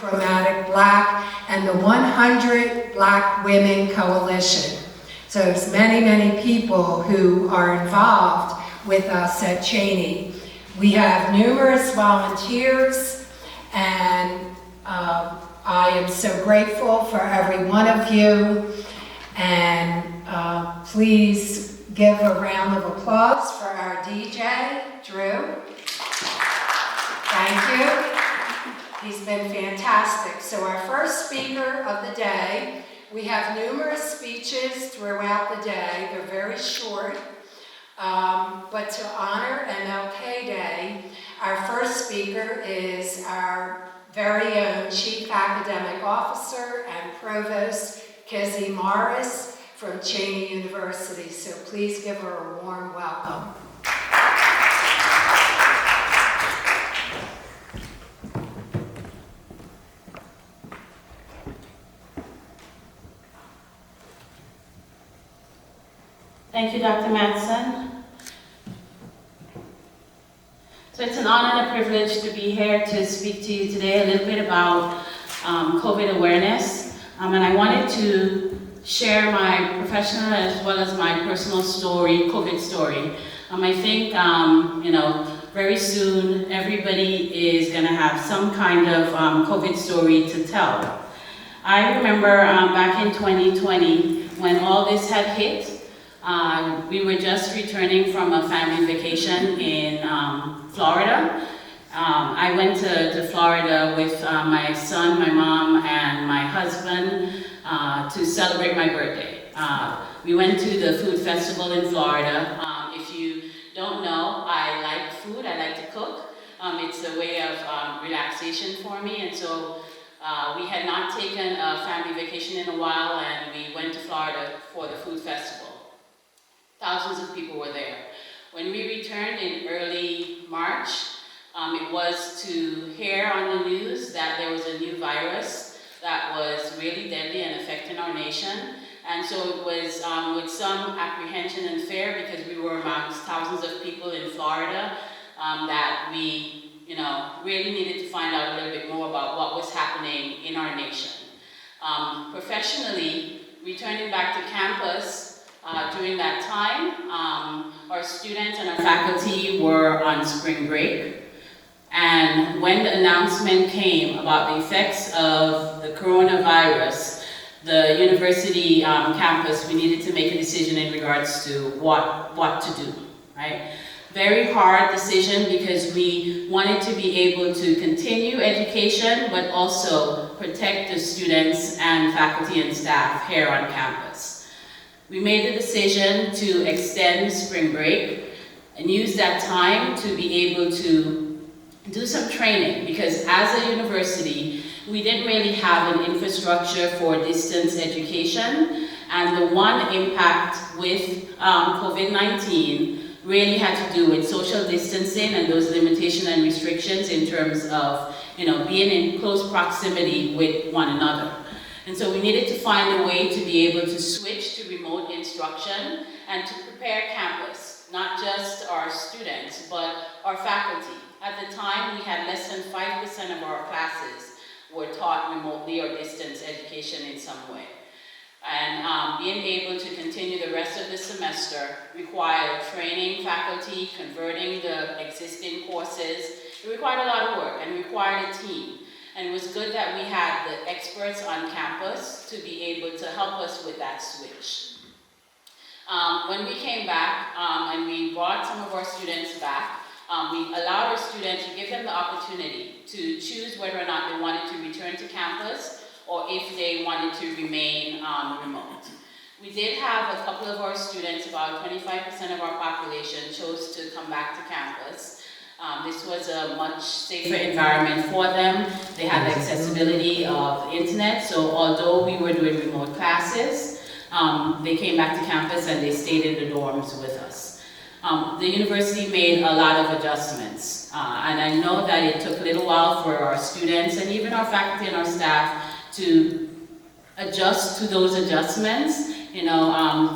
Chromatic Black, and the 100 Black Women Coalition. So there's many, many people who are involved with us at Cheyney. We have numerous volunteers, and I am so grateful for every one of you. And please give a round of applause for our DJ, Drew. Thank you. He's been fantastic. So our first speaker of the day, we have numerous speeches throughout the day. They're very short. But to honor MLK Day, our first speaker is our very own Chief Academic Officer and Provost, Kizzy from Cheyney University. So please give her a warm welcome. Thank you, Dr. Madsen. So it's an honor and a privilege to be here to speak to you today a little bit about COVID awareness. And I wanted to share my professional as well as my personal story, COVID story. I think, very soon everybody is going to have some kind of COVID story to tell. I remember back in 2020 when all this had hit. We were just returning from a family vacation in Florida. I went to Florida with my son, my mom, and my husband to celebrate my birthday. We went to the food festival in Florida. If you don't know, I like food, I like to cook. It's a way of relaxation for me, and so we had not taken a family vacation in a while, and we went to Florida for the food festival. Thousands of people were there. When we returned in early March, it was to hear on the news that there was a new virus that was really deadly and affecting our nation. And so it was with some apprehension and fear, because we were amongst thousands of people in Florida, that we really needed to find out a little bit more about what was happening in our nation. Professionally, returning back to campus, during that time, our students and our faculty were on spring break. And when the announcement came about the effects of the coronavirus, the university campus, we needed to make a decision in regards to what to do, right? Very hard decision, because we wanted to be able to continue education, but also protect the students and faculty and staff here on campus. We made the decision to extend spring break and use that time to be able to do some training, because as a university, we didn't really have an infrastructure for distance education, and the one impact with COVID-19 really had to do with social distancing and those limitations and restrictions in terms of being in close proximity with one another. And so we needed to find a way to be able to switch to remote instruction and to prepare campus, not just our students, but our faculty. At the time, we had less than 5% of our classes were taught remotely or distance education in some way. And being able to continue the rest of the semester required training faculty, converting the existing courses. It required a lot of work and required a team. And it was good that we had the experts on campus to be able to help us with that switch. When we came back and we brought some of our students back, we allowed our students to give them the opportunity to choose whether or not they wanted to return to campus or if they wanted to remain remote. We did have a couple of our students, about 25% of our population, chose to come back to campus. This was a much safer environment for them. They had the accessibility of the internet, so although we were doing remote classes, they came back to campus and they stayed in the dorms with us. The university made a lot of adjustments, and I know that it took a little while for our students and even our faculty and our staff to adjust to those adjustments.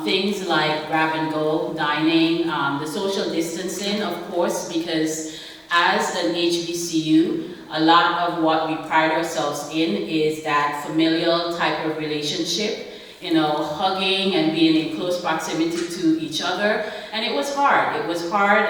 Things like grab and go dining, the social distancing, of course, because as an HBCU, a lot of what we pride ourselves in is that familial type of relationship, you know, hugging and being in close proximity to each other. And it was hard. It was hard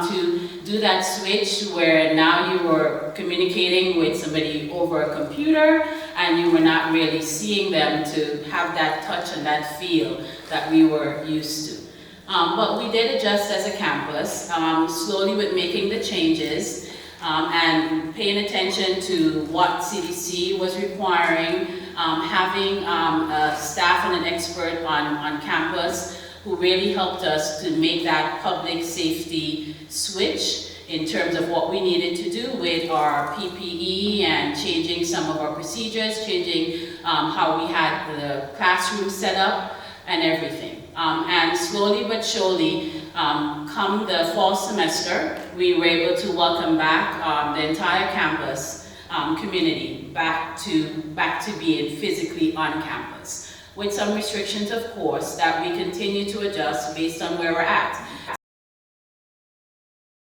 to do that switch where now you were communicating with somebody over a computer and you were not really seeing them to have that touch and that feel that we were used to. But we did adjust as a campus, slowly with making the changes and paying attention to what CDC was requiring, having a staff and an expert on campus who really helped us to make that public safety switch in terms of what we needed to do with our PPE and changing some of our procedures, changing how we had the classroom set up and everything. And slowly but surely, come the fall semester, we were able to welcome back the entire campus community back to being physically on campus, with some restrictions, of course, that we continue to adjust based on where we're at.